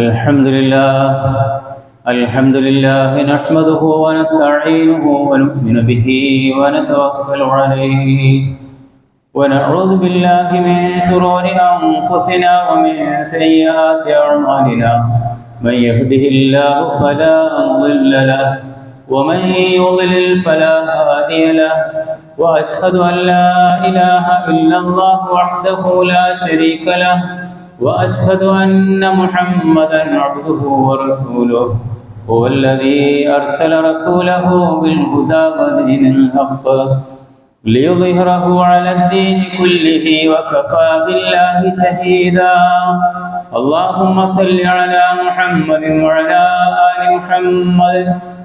الحمد لله نحمده ونستعينه ونؤمن به ونتوكل عليه ونعوذ بالله من شرور أنفسنا ومن سيئات أعمالنا من يهده الله فلا مضل له ومن يضلل فلا هادي له وأشهد أن لا إله إلا الله وحده لا شريك له وأشهد أن محمدًا عبده ورسوله هو الذي أرسل رسوله بالهدى ودين الحق ليظهره على الدين كله وكفى بالله شهيدا اللهم صل على محمد وعلى آل محمد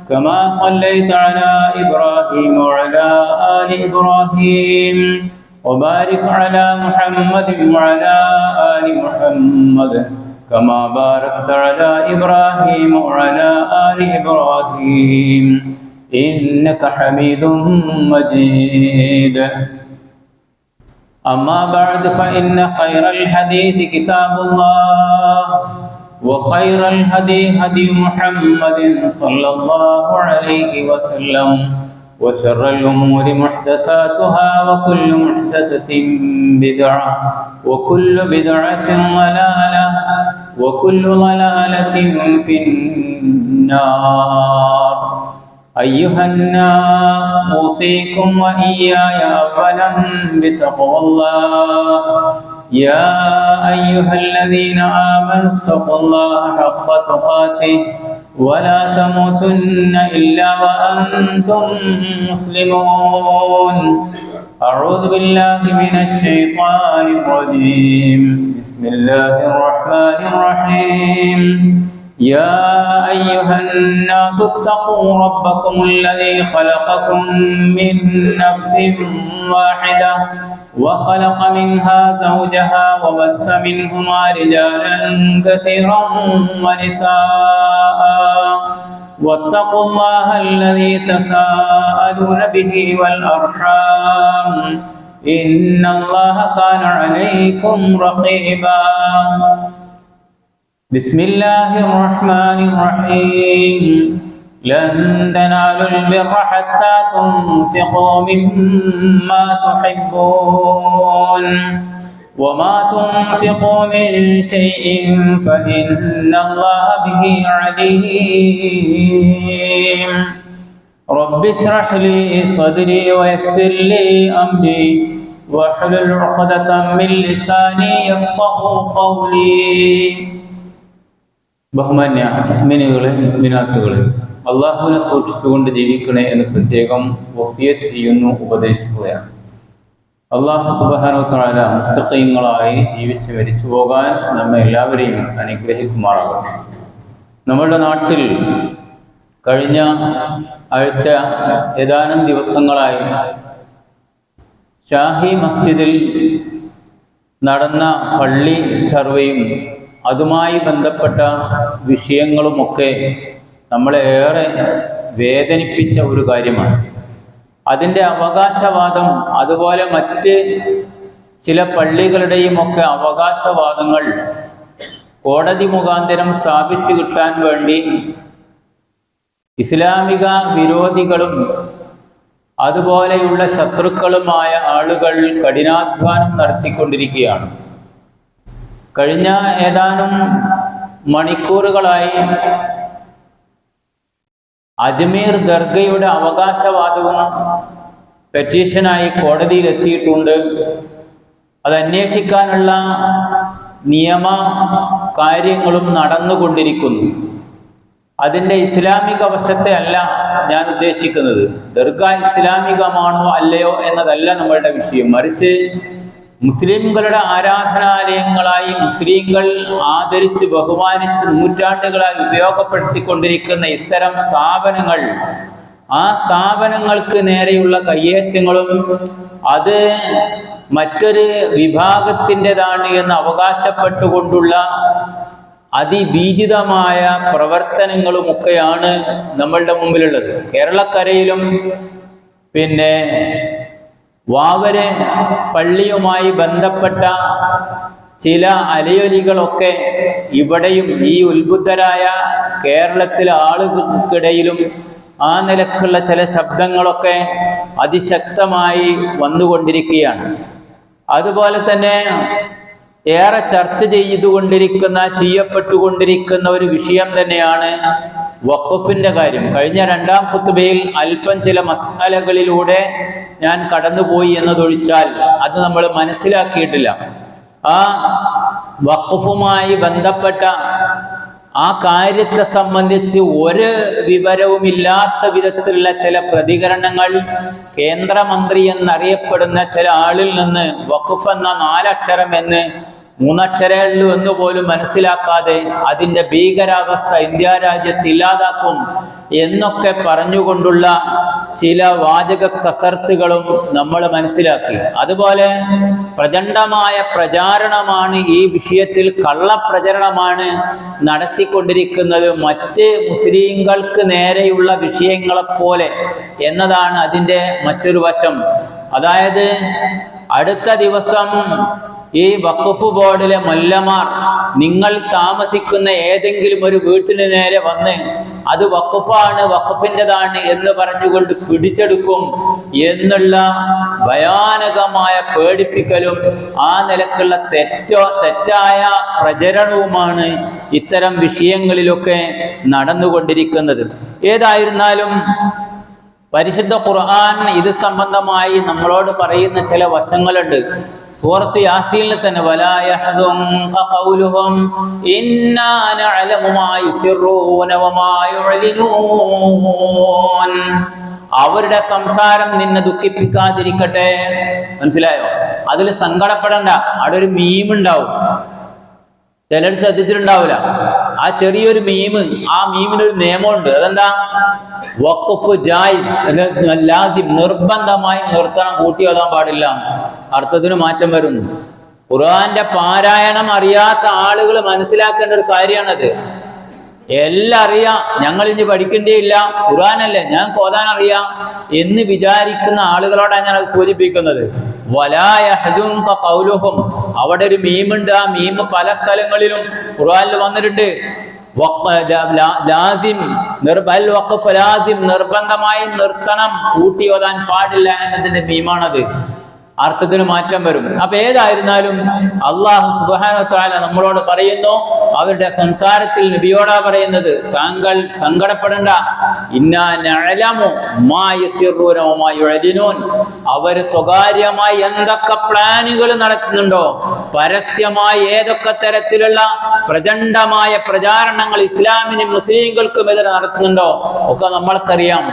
كما صليت على إبراهيم وعلى آل إبراهيم وبارك على محمد وعلى آل محمد كما باركت على إبراهيم وعلى آل إبراهيم إنك حميد مجيد أما بعد فإن خير الحديث كتاب الله وخير الهدي هدي محمد صلى الله عليه وسلم وشر الأمور محدثاتها وكل محدثة بدعة وكل بدعة ضلالة وكل ضلالة في النار أيها الناس أوصيكم وإياي أولا بتقوى الله يا أيها الذين آمنوا اتقوا الله حق تقاته ولا تموتن إلا وأنتم مسلمون أعوذ بالله من الشيطان الرجيم بسم الله الرحمن الرحيم يا أيها الناس اتقوا ربكم الذي خلقكم من نفس واحدة وخلق منها زوجها وبث منهما رجالا كثيرا ونساء واتقوا الله الذي تساءلون به والأرحام إن الله كان عليكم رقيبا بسم الله الرحمن الرحيم لن تنالوا البر حتى تنفقوا مما تحبون وما تنفقوا من شيء فإن الله به عليم رب اشرح لي صدري ويسر لي أمري واحلل عقدة من لساني يفقهوا قولي ബഹുമാന്യ മുഅ്മിനീകളെ മുഅ്മിനാത്തുകളെ അല്ലാഹുവിനെ സൂക്ഷിച്ചുകൊണ്ട് ജീവിക്കണേ എന്ന് പ്രത്യേകം വസിയത്ത് ചെയ്യുന്നു, ഉപദേശിക്കുകയാണ്. അല്ലാഹു സുബ്ഹാനഹു വ തആല മുത്തഖീങ്ങളായി ജീവിച്ച് മരിച്ചു പോകാൻ നമ്മെ എല്ലാവരെയും അനുഗ്രഹിക്കുമാറാകട്ടെ. നമ്മുടെ നാട്ടിൽ കഴിഞ്ഞ ആഴ്ച ഏതാനും ദിവസങ്ങളായി ഷാഹി മസ്ജിദിൽ നടന്ന പള്ളി സർവേയും അതുമായി ബന്ധപ്പെട്ട വിഷയങ്ങളുമൊക്കെ നമ്മളെ ഏറെ വേദനിപ്പിച്ച ഒരു കാര്യമാണ്. അതിൻ്റെ അവകാശവാദം, അതുപോലെ മറ്റ് ചില പള്ളികളുടെയും ഒക്കെ അവകാശവാദങ്ങൾ കോടതി മുഖാന്തരം സ്ഥാപിച്ചു കിട്ടാൻ വേണ്ടി ഇസ്ലാമിക വിരോധികളും അതുപോലെയുള്ള ശത്രുക്കളുമായ ആളുകൾ കഠിനാധ്വാനം നടത്തിക്കൊണ്ടിരിക്കുകയാണ്. കഴിഞ്ഞ ഏതാനും മണിക്കൂറുകളായി അജ്മീർ ദർഗയുടെ അവകാശവാദവും പെറ്റീഷനായി കോടതിയിൽ എത്തിയിട്ടുണ്ട്. അത് അന്വേഷിക്കാനുള്ള നിയമ കാര്യങ്ങളും നടന്നുകൊണ്ടിരിക്കുന്നു. അതിൻ്റെ ഇസ്ലാമിക വശത്തെ അല്ല ഞാൻ ഉദ്ദേശിക്കുന്നത്. ദർഗ ഇസ്ലാമികമാണോ അല്ലയോ എന്നതല്ല നമ്മളുടെ വിഷയം. മറിച്ച് മുസ്ലിംകളുടെ ആരാധനാലയങ്ങളായി മുസ്ലിങ്ങൾ ആദരിച്ച് ബഹുമാനിച്ച് നൂറ്റാണ്ടുകളായി ഉപയോഗപ്പെടുത്തിക്കൊണ്ടിരിക്കുന്ന ഇത്തരം സ്ഥാപനങ്ങൾ, ആ സ്ഥാപനങ്ങൾക്ക് നേരെയുള്ള കയ്യേറ്റങ്ങളും അത് മറ്റൊരു വിഭാഗത്തിൻ്റെതാണ് എന്ന് അവകാശപ്പെട്ടുകൊണ്ടുള്ള അതിഭീതിതമായ പ്രവർത്തനങ്ങളുമൊക്കെയാണ് നമ്മളുടെ മുമ്പിലുള്ളത്. കേരളക്കരയിലും പിന്നെ വാവര് പള്ളിയുമായി ബന്ധപ്പെട്ട ചില അലയൊലികളൊക്കെ ഇവിടെയും ഈ ഉത്ബുദ്ധരായ കേരളത്തിലെ ആളുകൾക്കിടയിലും ആ നിലക്കുള്ള ചില ശബ്ദങ്ങളൊക്കെ അതിശക്തമായി വന്നുകൊണ്ടിരിക്കുകയാണ്. അതുപോലെ തന്നെ ഏറെ ചർച്ച ചെയ്യപ്പെട്ടുകൊണ്ടിരിക്കുന്ന ഒരു വിഷയം തന്നെയാണ് വഖഫിന്റെ കാര്യം. കഴിഞ്ഞ രണ്ടാം ഖുത്ബയിൽ അല്പം ചില മസ്അലകളിലൂടെ ഞാൻ കടന്നുപോയി എന്നതൊഴിച്ചാൽ അത് നമ്മൾ മനസ്സിലാക്കിയിട്ടില്ല. ആ വഖഫുമായി ബന്ധപ്പെട്ട ആ കാര്യത്തെ സംബന്ധിച്ച് ഒരു വിവരവുമില്ലാത്ത വിധത്തിലുള്ള ചില പ്രതികരണങ്ങൾ കേന്ദ്രമന്ത്രി എന്നറിയപ്പെടുന്ന ചില ആളിൽ നിന്ന് വഖഫ് എന്ന 4 അക്ഷരം എന്ന് 3 അക്ഷരമുള്ളൂ എന്ന് പോലും മനസ്സിലാക്കാതെ അതിൻ്റെ ഭീകരാവസ്ഥ ഇന്ത്യ രാജ്യത്ത് ഇല്ലാതാക്കും എന്നൊക്കെ പറഞ്ഞുകൊണ്ടുള്ള ചില വാചക കസർത്തുകളും നമ്മൾ മനസ്സിലാക്കി. അതുപോലെ പ്രചണ്ഡമായ പ്രചാരണമാണ് ഈ വിഷയത്തിൽ, കള്ളപ്രചരണമാണ് നടത്തിക്കൊണ്ടിരിക്കുന്നത് മറ്റ് മുസ്ലിങ്ങൾക്ക് നേരെയുള്ള വിഷയങ്ങളെപ്പോലെ എന്നതാണ് അതിൻ്റെ മറ്റൊരു വശം. അതായത് അടുത്ത ദിവസം ഈ വഖഫ് ബോർഡിലെ മൊല്ലമാർ നിങ്ങൾ താമസിക്കുന്ന ഏതെങ്കിലും ഒരു വീട്ടിന് നേരെ വന്ന് അത് വഖഫാണ്, വഖഫിൻ്റെതാണ് എന്ന് പറഞ്ഞുകൊണ്ട് പിടിച്ചെടുക്കും എന്നുള്ള ഭയാനകമായ പേടിപ്പിക്കലും ആ നിലക്കുള്ള തെറ്റായ പ്രചരണവുമാണ് ഇത്തരം വിഷയങ്ങളിലൊക്കെ നടന്നുകൊണ്ടിരിക്കുന്നത്. ഏതായിരുന്നാലും പരിശുദ്ധ ഖുർആൻ ഇത് സംബന്ധമായി നമ്മളോട് പറയുന്ന ചില വശങ്ങളുണ്ട്. സൂറത്ത് യാസീനിൽ തന്നെ വലാ യഹ്സുൻക ഖൗലുഹും ഇന്നാ നഅലമു മാ യുസിറൂന വമാ യുഅ്ലിനൂൻ. അവരുടെ സംസാരം നിന്നെ ദുഃഖിപ്പിക്കാതിരിക്കട്ടെ. മനസ്സിലായോ? അതിൽ സങ്കടപ്പെടണ്ട. അവിടെ ഒരു മീമുണ്ടാവും, ചിലർ ശ്രദ്ധിച്ചിട്ടുണ്ടാവില്ല. ആ ചെറിയൊരു മീമ്, ആ മീമിനൊരു നിയമമുണ്ട്. അതെന്താ? വഖഫ് ജായിസ്, ലാസിം, നിർബന്ധമായി നിർത്തണം, കൂട്ടി ഓതാൻ പാടില്ല. അർത്ഥത്തിന് മാറ്റം വരുന്നു. ഖുർആന്റെ പാരായണം അറിയാത്ത ആളുകൾ മനസ്സിലാക്കേണ്ട ഒരു കാര്യമാണത്. എല്ലാം അറിയാം, ഞങ്ങൾ ഇനി പഠിക്കേണ്ടിയില്ല, ഖുർആനല്ലേ ഞങ്ങൾക്ക് ഓതാൻ അറിയാം എന്ന് വിചാരിക്കുന്ന ആളുകളോടാണ് ഞാൻ അത് സൂചിപ്പിക്കുന്നത്. വലാ യഹ്സുൻക ഖൗലുഹും, അവിടെ ഒരു മീമുണ്ട്. ആ മീമ് പല സ്ഥലങ്ങളിലും ഖുർആനിൽ വന്നിട്ടുണ്ട്. ലാസിം, വഖഫ് ലാസിം, നിർബന്ധമായി നിർത്തണം, കൂട്ടി ഓതാൻ പാടില്ല എന്നതിന്റെ മീമാണത്. അർത്ഥത്തിന് മാറ്റം വരും. അപ്പൊ ഏതായിരുന്നാലും അല്ലാഹു സുബ്ഹാനഹു വ തആല നമ്മളോട് പറയുന്നു, അവരുടെ സംസാരത്തിൽ നബിയോടാ പറയുന്നത്, താങ്കൾ സങ്കടപ്പെടണ്ട. ഇന്നാ നഅലമു മാ യസിറൂന വമാ യുഅ്ലിനൂൻ. അവർ സ്വകാര്യമായി എന്തൊക്കെ പ്ലാനുകൾ നടത്തുന്നുണ്ടോ, പരസ്യമായി ഏതൊക്കെ തരത്തിലുള്ള പ്രചണ്ഡമായ പ്രചാരണങ്ങൾ ഇസ്ലാമിനും മുസ്ലിങ്ങൾക്കും എതിരെ നടത്തുന്നുണ്ടോ ഒക്കെ നമ്മൾക്കറിയാം.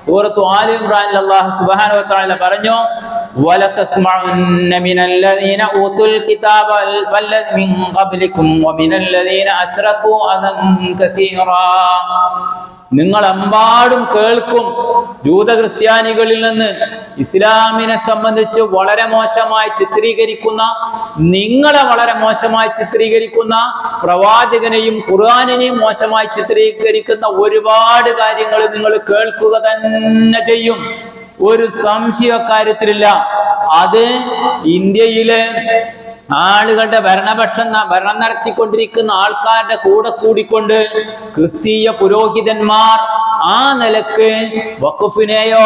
സൂറത്ത് ആല ഇംറാനിൽ അല്ലാഹു സുബ്ഹാനഹു വ തആല പറഞ്ഞു, وَلَتَسْمَعُنَّ مِنَ الَّذِينَ أُوتُوا الْكِتَابَ مِنْ قَبْلِكُمْ وَمِنَ الَّذِينَ أَشْرَكُوا أَذًى كَثِيرًا. നിങ്ങളെമ്പാടും കേൾക്കും ജൂത ക്രിസ്ത്യാനികളിൽ നിന്ന് ഇസ്ലാമിനെ സംബന്ധിച്ച് വളരെ മോശമായി ചിത്രീകരിക്കുന്ന, നിങ്ങളെ വളരെ മോശമായി ചിത്രീകരിക്കുന്ന, പ്രവാചകനെയും ഖുർആനെയും മോശമായി ചിത്രീകരിക്കുന്ന ഒരുപാട് കാര്യങ്ങൾ നിങ്ങൾ കേൾക്കുക തന്നെ ചെയ്യും. ഒരു സംശയക്കാര്യത്തിലില്ല. അത് ഇന്ത്യയിലെ ആളുകളുടെ ഭരണം നടത്തിക്കൊണ്ടിരിക്കുന്ന ആൾക്കാരുടെ കൂടെ കൂടിക്കൊണ്ട് ക്രിസ്തീയ പുരോഹിതന്മാർ ആ നിലക്ക് വഖഫിനെയോ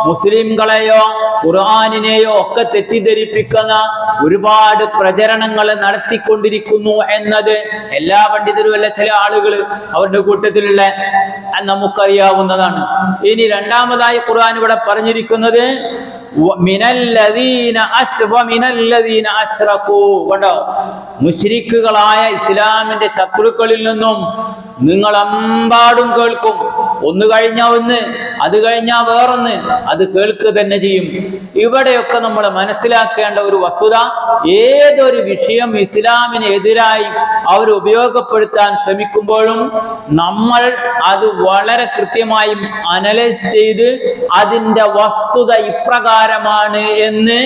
മുസ്ലിംകളെയോ ഖുർആനിനെയോ ഒക്കെ തെറ്റിദ്ധരിപ്പിക്കുന്ന ഒരുപാട് പ്രചരണങ്ങൾ നടത്തിക്കൊണ്ടിരിക്കുന്നു എന്നത് എല്ലാ പണ്ഡിതരും അല്ല, ചില ആളുകൾ അവരുടെ കൂട്ടത്തിലുള്ള നമുക്കറിയാവുന്നതാണ്. ഇനി രണ്ടാമതായി ഖുർആൻ ഇവിടെ പറഞ്ഞിരിക്കുന്നത് കണ്ടോ, മുശ്രിക്കുകളായ ഇസ്ലാമിന്റെ ശത്രുക്കളിൽ നിന്നും നിങ്ങളെമ്പാടും കേൾക്കും. ഒന്ന് കഴിഞ്ഞാൽ ഒന്ന്, അത് കഴിഞ്ഞാൽ വേറൊന്ന്, അത് കേൾക്കുക തന്നെ ചെയ്യും. ഇവിടെയൊക്കെ നമ്മൾ മനസ്സിലാക്കേണ്ട ഒരു വസ്തുത, ഏതൊരു വിഷയം ഇസ്ലാമിനെതിരായി അവർ ഉപയോഗപ്പെടുത്താൻ ശ്രമിക്കുമ്പോഴും നമ്മൾ അത് വളരെ കൃത്യമായും അനലൈസ് ചെയ്ത് അതിൻ്റെ വസ്തുത ഇപ്രകാരമാണ് എന്ന്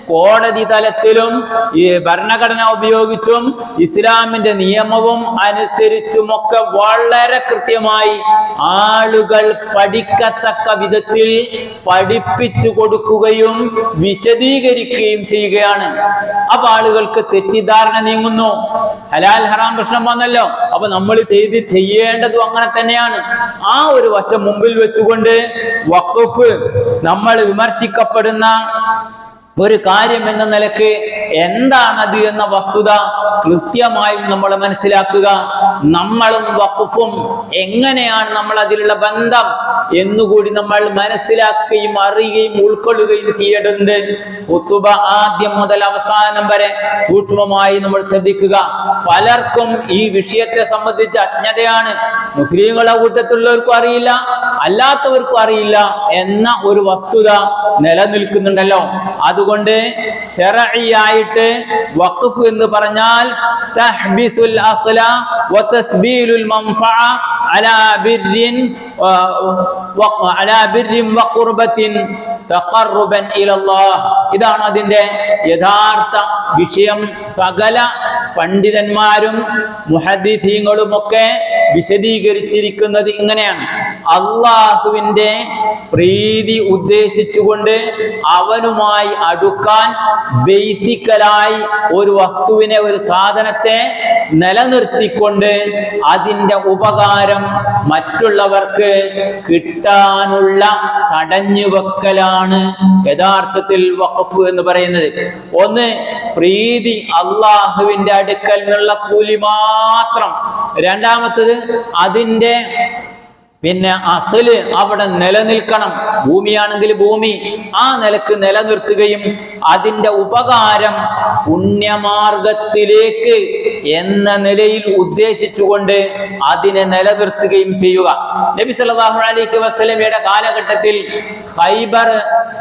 കോടതി തലത്തിലും ഈ ഭരണഘടന ഉപയോഗിച്ചും ഇസ്ലാമിന്റെ നിയമവും അനുസരിച്ചുമൊക്കെ വളരെ കൃത്യമായി ആളുകൾ പഠിക്കത്തക്ക വിധത്തിൽ പഠിപ്പിച്ചു കൊടുക്കുകയും വിശദീകരിക്കുകയും ചെയ്യുകയാണ്. അപ്പൊ ആളുകൾക്ക് തെറ്റിദ്ധാരണ നീങ്ങുന്നു. ഹലാൽ ഹറാം പ്രശ്നം വന്നല്ലോ, അപ്പൊ നമ്മൾ ചെയ്യേണ്ടതും അങ്ങനെ തന്നെയാണ്. ആ ഒരു വശം മുമ്പിൽ വെച്ചുകൊണ്ട് വഖഫ് നമ്മൾ വിമർശിക്കപ്പെടുന്ന ഒരു കാര്യം എന്ന നിലക്ക് എന്താണത് എന്ന വസ്തുത കൃത്യമായും നമ്മൾ മനസ്സിലാക്കുക. നമ്മളും വഖഫും എങ്ങനെയാണ് നമ്മൾ അതിലുള്ള ബന്ധം എന്നുകൂടി നമ്മൾ മനസ്സിലാക്കുകയും അറിയുകയും ഉൾക്കൊള്ളുകയും ചെയ്യേണ്ടതുണ്ട്. ഖുതുബ ആദ്യം മുതൽ അവസാനം വരെ സൂക്ഷ്മമായി നമ്മൾ ശ്രദ്ധിക്കുക. പലർക്കും ഈ വിഷയത്തെ സംബന്ധിച്ച് അജ്ഞതയാണ്. മുസ്ലിങ്ങളെ കൂട്ടത്തിലുള്ളവർക്കും അറിയില്ല, അല്ലാത്തവർക്കും അറിയില്ല എന്ന ഒരു വസ്തുത നിലനിൽക്കുന്നുണ്ടല്ലോ. അതുകൊണ്ട് ശർഈയായിട്ട് വഖഫ് എന്ന് പറഞ്ഞാൽ തഹ്ബിസുൽ അസ്ല വ തസ്ബീലുൽ മൻഫഅ അലാ ബിർരിൻ വ ഖുർബത്തിൻ തഖർറുബൻ ഇലല്ലാഹ്. ഇതാണ് അതിന്റെ യഥാർത്ഥ വിഷയം. സകല പണ്ഡിതന്മാരും മുഹദ്ദിഥീങ്ങളും ഒക്കെ വിശദീകരിച്ചിരിക്കുന്നത് ഇങ്ങനെയാണ്. അള്ളാഹുവിന്റെ പ്രീതി ഉദ്ദേശിച്ചുകൊണ്ട് അവനുമായി അടുക്കാൻ ബേസിക്കലായി ഒരു വസ്തുവിനെ, ഒരു സാധനത്തെ നിലനിർത്തിക്കൊണ്ട് അതിന്റെ ഉപകാരം മറ്റുള്ളവർക്ക് കിട്ടാനുള്ള തടഞ്ഞുവെക്കലാണ് യഥാർത്ഥത്തിൽ വഖഫ് എന്ന് പറയുന്നത്. ഒന്ന്, പ്രീതി, അള്ളാഹുവിന്റെ അടുക്കൽ നിന്നുള്ള കൂലി മാത്രം. രണ്ടാമത്തത്, അതിന്റെ അസല് അവിടെ നിലനിൽക്കണം. ഭൂമിയാണെങ്കിൽ ഭൂമി ആ നിലക്ക് നിലനിർത്തുകയും അതിന്റെ ഉപകാരം പുണ്യമാർഗത്തിലേക്ക് എന്ന നിലയിൽ ഉദ്ദേശിച്ചുകൊണ്ട് അതിനെ നിലനിർത്തുകയും ചെയ്യുക. നബി സല്ലല്ലാഹു അലൈഹി വസല്ലമയുടെ കാലഘട്ടത്തിൽ ഖൈബർ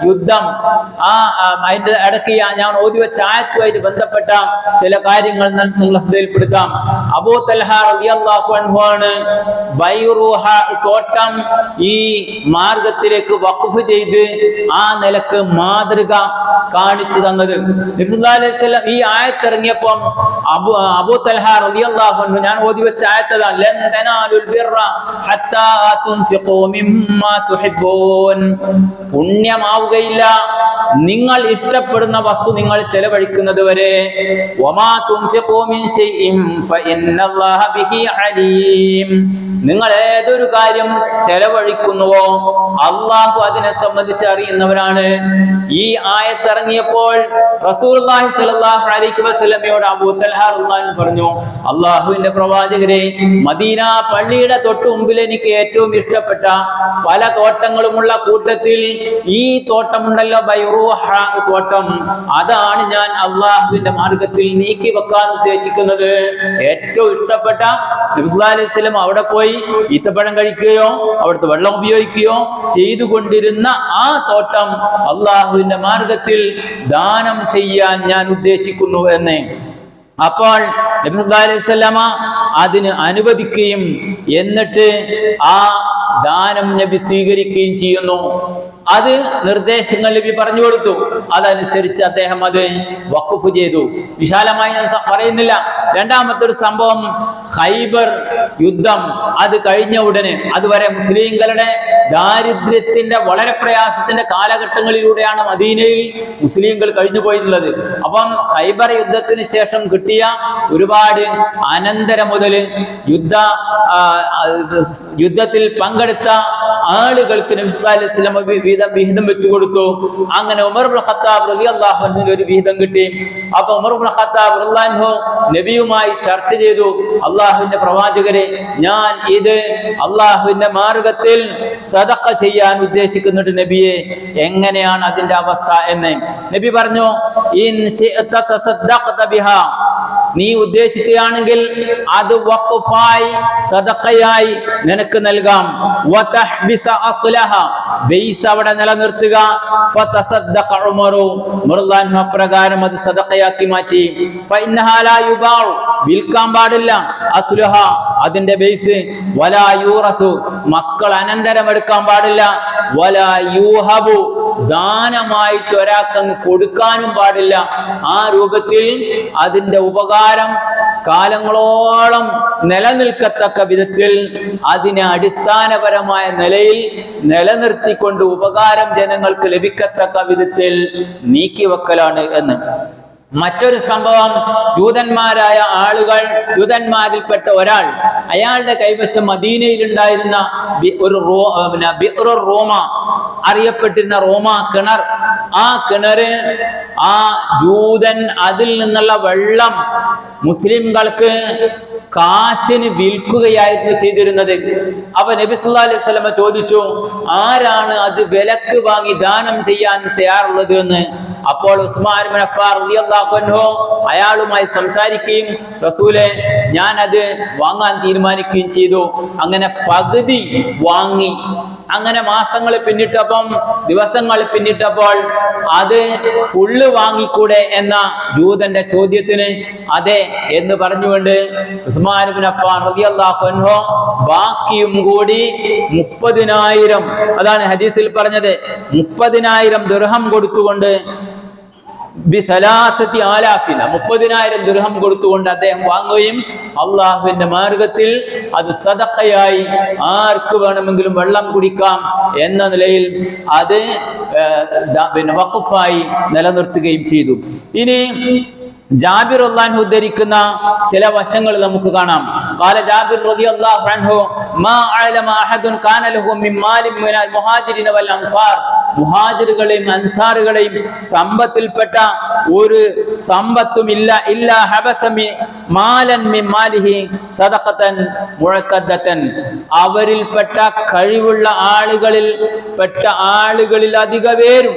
യുദ്ധം, അതിന്റെ ഇടയ്ക്ക് ഞാൻ ഓതി വെച്ച ആയത്തുമായിട്ട് ബന്ധപ്പെട്ട ചില കാര്യങ്ങൾ നിങ്ങളെ ശ്രദ്ധയിൽപ്പെടുത്താം. അബൂ തൽഹ റളിയല്ലാഹു അൻഹു ആണ് ബൈറൂഹ തോട്ടം ഈ മാർഗത്തിലേക്ക് വഖഫ് ചെയ്ത് ആ നിലക്ക് മാതൃക കാണിച്ചു തന്നത്. നബി സല്ലല്ലാഹു അലൈഹി വസല്ലം ഈ ആയത്ത് ഇറങ്ങിയപ്പം അബൂ തൽഹ റളിയല്ലാഹു അൻഹു, ഞാൻ ഓതി വെച്ച ആയത്തതാ, ലൻ തനാലുൽ ബിർറ ഹത്താ തുൻഫിഖൂ മിമ്മാ തുഹിബ്ബൂൻ. പുണ്യമാവുകയില്ല നിങ്ങൾ ഇഷ്ടപ്പെടുന്ന വസ്തു നിങ്ങൾ ചെലവഴിക്കുന്നത് വരെ. വമാ തുൻഫിഖൂ മിൻ ശൈഇൻ ഫഇന്നല്ലാഹ ബിഹി അലീം. നിങ്ങൾ ഏതൊരു കാര്യം ചെലവഴിക്കുന്നുവോ അള്ളാഹു അതിനെ സംബന്ധിച്ച് അറിയുന്നവരാണ്. ഈ ആയത്ത് ഇറങ്ങിയപ്പോൾ റസൂലുള്ളാഹി സ്വല്ലല്ലാഹു അലൈഹി വസല്ലമയോട് അബൂ തൽഹ റളിയല്ലാഹു അൻഹു പറഞ്ഞു, അള്ളാഹുവിന്റെ പ്രവാചകരെ, മദീന പള്ളിയുടെ തൊട്ട് മുമ്പിൽ എനിക്ക് ഏറ്റവും ഇഷ്ടപ്പെട്ട പല തോട്ടങ്ങളുമുള്ള കൂട്ടത്തിൽ ഈ തോട്ടമുണ്ടല്ലോ, ബൈറൂഹ തോട്ടം, അതാണ് ഞാൻ അള്ളാഹുവിന്റെ മാർഗത്തിൽ നീക്കി വെക്കാൻ ഉദ്ദേശിക്കുന്നത്. ഏറ്റവും ഇഷ്ടപ്പെട്ട നബി സല്ലല്ലാഹു അലൈഹി വസല്ലം അവിടെ പോയി ഈത്തപ്പഴം കഴിക്കുകയോ അവിടുത്തെ വെള്ളം ഉപയോഗിക്കുകയോ ചെയ്തുകൊണ്ടിരുന്ന ആ തോട്ടം അള്ളാഹുവിന്റെ മാർഗത്തിൽ ദാനം ചെയ്യാൻ ഞാൻ ഉദ്ദേശിക്കുന്നു എന്ന്. അപ്പോൾ നബി സല്ലല്ലാഹു അലൈഹി വസല്ലമ അതിന് അനുവദിക്കുകയും എന്നിട്ട് ആ ദാനം നബി സ്വീകരിക്കുകയും ചെയ്യുന്നു. അത് നിർദ്ദേശങ്ങൾ നബി പറഞ്ഞു കൊടുത്തു. അതനുസരിച്ച് അദ്ദേഹം അത് വഖഫ് ചെയ്തു. വിശാലമായി ഞാൻ പറയുന്നില്ല. രണ്ടാമത്തെ ഒരു സംഭവം, ഖൈബർ യുദ്ധം. അത് കഴിഞ്ഞ ഉടനെ, അതുവരെ മുസ്ലിങ്ങളുടെ ദാരിദ്ര്യത്തിന്റെ വളരെ പ്രയാസത്തിന്റെ കാലഘട്ടങ്ങളിലൂടെയാണ് മദീനയിൽ മുസ്ലിങ്ങൾ കഴിഞ്ഞു പോയിട്ടുള്ളത്. അപ്പം ഖൈബർ യുദ്ധത്തിന് ശേഷം കിട്ടിയ ഒരുപാട് അനന്തര മുതൽ യുദ്ധത്തിൽ പങ്കെടുത്ത ആളുകൾക്ക് നബി സല്ലല്ലാഹു അലൈഹി വസല്ലം വിഹിതം വെച്ചു കൊടുത്തു. അങ്ങനെ ഉമർ ഇബ്നുൽ ഖത്താബ് റളിയല്ലാഹു അൻഹു ഒരു വിഹിതം കിട്ടി. അപ്പൊ ഉമർ ഇബ്നുൽ ഖത്താബ് റളിയല്ലാഹു അൻഹു നബിയുമായി ചർച്ച ചെയ്തു, അള്ളാഹുവിന്റെ പ്രവാചകരെ, ഞാൻ ഇത് അള്ളാഹുവിന്റെ മാർഗത്തിൽ സദഖ ചെയ്യാൻ ഉദ്ദേശിക്കുന്നുണ്ട് നബിയെ, എങ്ങനെയാണ് അതിന്റെ അവസ്ഥ എന്ന്. നബി പറഞ്ഞു, ഇൻ ശിഅത തസദ്ദഖത ബിഹാ, നീ ഉദ്ദേശിക്കുകയാണെങ്കിൽ അത് വഖഫായി സദഖയായി നിനക്ക് നൽകാം. വതഹ്ബിസ അസ്ലഹ, ബൈസ് അവിടെ നിലനിർത്തുക. ഫതസദ്ദഖ ഉമറു, മുർലാൻഹു അപ്രകാരം അത് സദഖയാക്കി മാറ്റി. ഫഇന്നഹാ ലാ യുബാഉ, വിൽക്കാൻ പാടില്ല. അസ്ലഹ, അതിന്റെ ബൈസ്. വലാ യൂറസു, മക്കൾ അനന്തരം എടുക്കാൻ പാടില്ല. വലാ യൂഹബു, ദാനമായിട്ട് ഒരാൾക്കങ്ങ് കൊടുക്കാനും പാടില്ല. ആ രൂപത്തിൽ അതിന്റെ ഉപകാരം കാലങ്ങളോളം നിലനിൽക്കത്തക്ക വിധത്തിൽ അതിനെ അടിസ്ഥാനപരമായ നിലയിൽ നിലനിർത്തിക്കൊണ്ട് ഉപകാരം ജനങ്ങൾക്ക് ലഭിക്കത്തക്ക വിധത്തിൽ നീക്കിവെക്കലാണ് എന്ന്. മറ്റൊരു സംഭവം, ജൂതന്മാരായ ആളുകൾ, ജൂതന്മാരിൽപ്പെട്ട ഒരാൾ, അയാളുടെ കൈവശം മദീനയിലുണ്ടായിരുന്ന ഒരു റോമ അറിയപ്പെട്ടിരുന്ന റോമ കിണർ, ആ കിണറ് ആ ജൂതൻ അതിൽ നിന്നുള്ള വെള്ളം മുസ്ലിംകൾക്ക് കാശിന് വിൽക്കുകയായിരുന്നു ചെയ്തിരുന്നത്. അപ്പൊ നബി സല്ലല്ലാഹു അലൈഹി വസല്ലം ചോദിച്ചു, ആരാണ് അത് വിലക്ക് വാങ്ങി ദാനം ചെയ്യാൻ തയ്യാറുള്ളത് എന്ന്. അപ്പോൾ ഉസ്മാൻ ഇബ്നു അഫ്ഫാൻ റളിയല്ലാഹു അൻഹു അയാളുമായി സംസാരിക്കുകയും റസൂലെ ഞാൻ അത് വാങ്ങാൻ തീരുമാനിക്കുകയും ചെയ്തു. അങ്ങനെ പകുതി വാങ്ങി. അങ്ങനെ മാസങ്ങൾ പിന്നിട്ടപ്പം, ദിവസങ്ങൾ പിന്നിട്ടപ്പോൾ അത് ഫുള്ള് വാങ്ങിക്കൂടെ എന്ന ജൂതന്റെ ചോദ്യത്തിന് അതെ എന്ന് പറഞ്ഞുകൊണ്ട് ഉസ്മാൻ ഇബ്നു അഫ്ഫാൻ റളിയല്ലാഹു അൻഹു ബാക്കിയും കൂടി 30,000, അതാണ് ഹദീസിൽ പറഞ്ഞത്, 30,000 ദിർഹം കൊടുത്തുകൊണ്ട് 30,000 ദിർഹം കൊടുത്തുകൊണ്ട് അദ്ദേഹം വാങ്ങുകയും അള്ളാഹുവിന്റെ മാർഗത്തിൽ അത് സദഖയായി ആർക്ക് വേണമെങ്കിലും വെള്ളം കുടിക്കാം എന്ന നിലയിൽ അത് വഖഫായി നിലനിർത്തുകയും ചെയ്തു. ഇനി ജാബിർ റളിയല്ലാഹു അൻഹു ഉദ്ധരിക്കുന്ന ചില വശങ്ങൾ നമുക്ക് കാണാം. ഖാല ജാബിർ റളിയല്ലാഹു അൻഹു മാ അലമ അഹദുൻ കാന ലഹു മിൻ മാലിൻ മിനൽ മുഹാജിരിന വൽ അൻസാർ, മുഹാജിറുകളെയും അൻസാറുകളെയും സമ്പത്തിൽപ്പെട്ട ഒരു സമ്പത്തുമില്ല ഇല്ലാ ഹബസ മാലൻ മിൻ മാലിഹി സദഖതൻ മുഅക്കദതൻ, അവരിൽപ്പെട്ട കഴിവുള്ള ആളുകളിൽ അധിക പേരും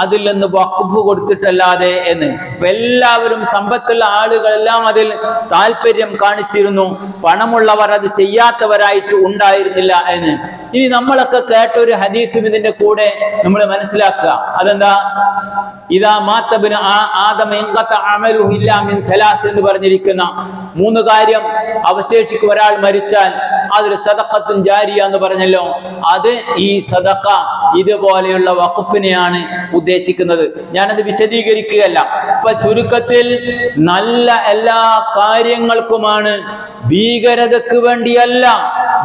അതിൽ നിന്ന് വഖഫ് കൊടുത്തിട്ടല്ലാതെ എന്ന്. എല്ലാവരും, സമ്പത്തുള്ള ആളുകളെല്ലാം അതിൽ താല്പര്യം കാണിച്ചിരുന്നു, പണമുള്ളവർ അത് ചെയ്യാത്തവരായിട്ട് ഉണ്ടായിരുന്നില്ല എന്ന്. ഇനി നമ്മളൊക്കെ കേട്ട ഒരു ഹദീസും ഇതിന്റെ കൂടെ നമ്മൾ മനസ്സിലാക്കുക. അതെന്താ? ഇദാ മാതബിന ആദമ ഇൻഖത അമലുഹു ഇല്ലാ മിൻ സലാസ് എന്ന് പറഞ്ഞിരിക്കുന്ന 3 കാര്യം അവശേഷിക്കും. ഒരാൾ മരിച്ചാൽ അതൊരു സദഖത്തുൻ ജാരിയ എന്ന് പറഞ്ഞല്ലോ. അത് ഈ സദഖ ഇതുപോലെയുള്ള വഖഫിനെയാണ് ഉദ്ദേശിക്കുന്നത്. ഞാനത് വിശദീകരിക്കുകയല്ല. ഇപ്പൊ ചുരുക്കത്തിൽ നല്ല എല്ലാ കാര്യങ്ങൾക്കുമാണ്, ഭീകരതക്ക് വേണ്ടിയല്ല,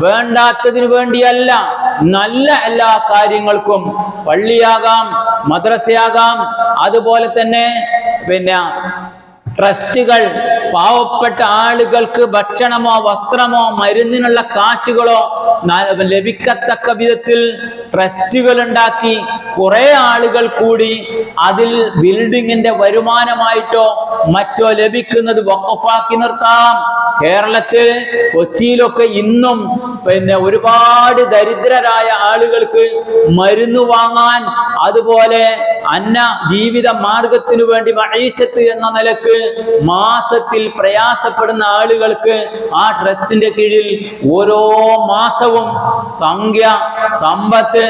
വേണ്ടാത്തതിനു വേണ്ടിയല്ല, നല്ല എല്ലാ കാര്യങ്ങൾക്കും, പള്ളിയാകാം, മദ്രസയാകാം, അതുപോലെ തന്നെ ട്രസ്റ്റുകൾ, പാവപ്പെട്ട ആളുകൾക്ക് ഭക്ഷണമോ വസ്ത്രമോ മരുന്നിനുള്ള കാശുകളോ ലഭിക്കത്തക്ക വിധത്തിൽ ട്രസ്റ്റുകൾ ഉണ്ടാക്കി കുറെ ആളുകൾ കൂടി അതിൽ ബിൽഡിങ്ങിന്റെ വരുമാനമായിട്ടോ മറ്റോ ലഭിക്കുന്നത് വഖഫാക്കി നിർത്താം. കേരളത്തിൽ കൊച്ചിയിലൊക്കെ ഇന്നും ഒരുപാട് ദരിദ്രരായ ആളുകൾക്ക് മരുന്ന് വാങ്ങാൻ, അതുപോലെ ജീവിത മാർഗത്തിനു വേണ്ടി മഈശത്ത് എന്ന നിലക്ക് മാസത്തിൽ പ്രയാസപ്പെടുന്ന ആളുകൾക്ക് ആ ട്രസ്റ്റിന്റെ കീഴിൽ ഓരോ മാസവും സമ്പത്ത്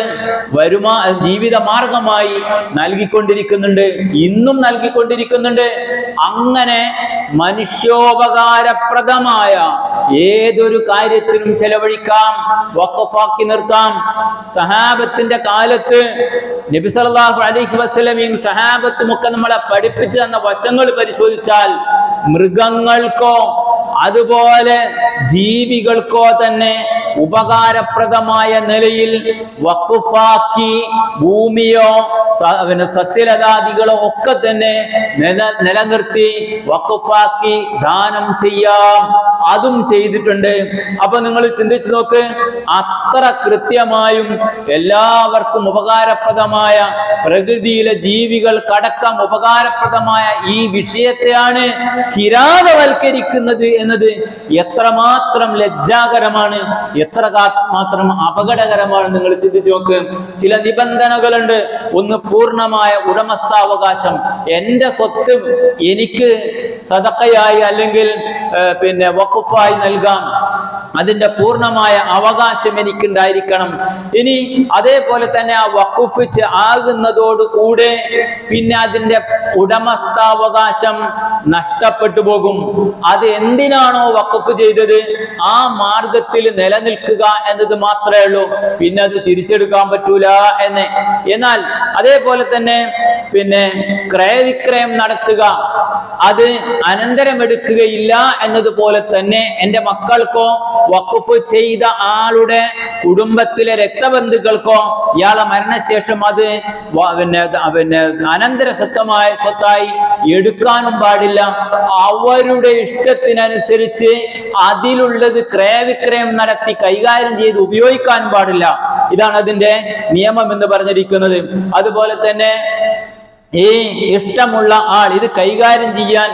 ജീവിത മാർഗമായി നൽകിക്കൊണ്ടിരിക്കുന്നുണ്ട്, ഇന്നും നൽകിക്കൊണ്ടിരിക്കുന്നുണ്ട്. അങ്ങനെ മനുഷ്യോപകാരപ്രദമായ ഏതൊരു കാര്യത്തിനും ചെലവഴിക്കാം, വഖഫാക്കി നിർത്താം. സഹാബത്തിന്റെ കാലത്ത് നബി സല്ലല്ലാഹു അലൈഹി വസല്ലമയും സഹാബത്തും ഒക്കെ നമ്മളെ പഠിപ്പിച്ചു തന്ന വശങ്ങൾ പരിശോധിച്ചാൽ മൃഗങ്ങൾക്കോ അതുപോലെ ജീവികൾക്കോ തന്നെ ഉപകാരപ്രദമായ നിലയിൽ വഖഫാക്കി ഭൂമിയോ സസ്യലതാദികളോ ഒക്കെ തന്നെ നിലനിർത്തി വഖഫാക്കി ദാനം ചെയ്യാം. അതും ചെയ്തിട്ടുണ്ട്. അപ്പൊ നിങ്ങൾ ചിന്തിച്ചു നോക്ക്, അത്ര കൃത്യമായും എല്ലാവർക്കും ഉപകാരപ്രദമായ, പ്രകൃതിയിലെ ജീവികൾക്കടക്കം ഉപകാരപ്രദമായ ഈ വിഷയത്തെയാണ് കിരാതവൽക്കരിക്കുന്നത് എന്നത് എത്രമാത്രം ലജ്ജാകരമാണ്, എത്ര മാത്രം അപകടകരമാണ്. നിങ്ങൾ ചിന്തിച്ചു നോക്ക്. ചില നിബന്ധനകളുണ്ട്. ഒന്ന്, പൂർണ്ണമായ ഉടമസ്ഥാവകാശം. എന്റെ സ്വത്ത് എനിക്ക് സദഖയായി അല്ലെങ്കിൽ വഖഫായി നൽകാം. അതിന്റെ പൂർണ്ണമായ അവകാശം എനിക്കുണ്ടായിരിക്കണം. ഇനി അതേപോലെ തന്നെ ആ വഖഫ് ആകുന്നതോടുകൂടെ പിന്നെ അതിന്റെ ഉടമസ്ഥാവകാശം നഷ്ടപ്പെട്ടു പോകും. അത് എന്തിനാണോ വഖഫ് ചെയ്തത് ആ മാർഗത്തിൽ നിലനിൽക്കുക എന്നത് മാത്രമേ ഉള്ളൂ. പിന്നെ അത് തിരിച്ചെടുക്കാൻ പറ്റൂല എന്ന്. എന്നാൽ അതേപോലെ തന്നെ ക്രയവിക്രയം നടത്തുക, അത് അനന്തരമെടുക്കുകയില്ല എന്നതുപോലെ തന്നെ എൻ്റെ മക്കൾക്കോ വഖഫ് ചെയ്ത ആളുടെ കുടുംബത്തിലെ രക്തബന്ധുക്കൾക്കോ ഇയാളെ മരണശേഷം അത് അനന്തര സ്വത്തായി എടുക്കാനും പാടില്ല. അവരുടെ ഇഷ്ടത്തിനനുസരിച്ച് അതിലുള്ളത് ക്രയവിക്രയം നടത്തി കൈകാര്യം ചെയ്ത് ഉപയോഗിക്കാനും പാടില്ല. ഇതാണ് അതിന്റെ നിയമം എന്ന് പറഞ്ഞിരിക്കുന്നത്. അതുപോലെ തന്നെ ഈ ഇഷ്ടമുള്ള ആൾ ഇത് കൈകാര്യം ചെയ്യാൻ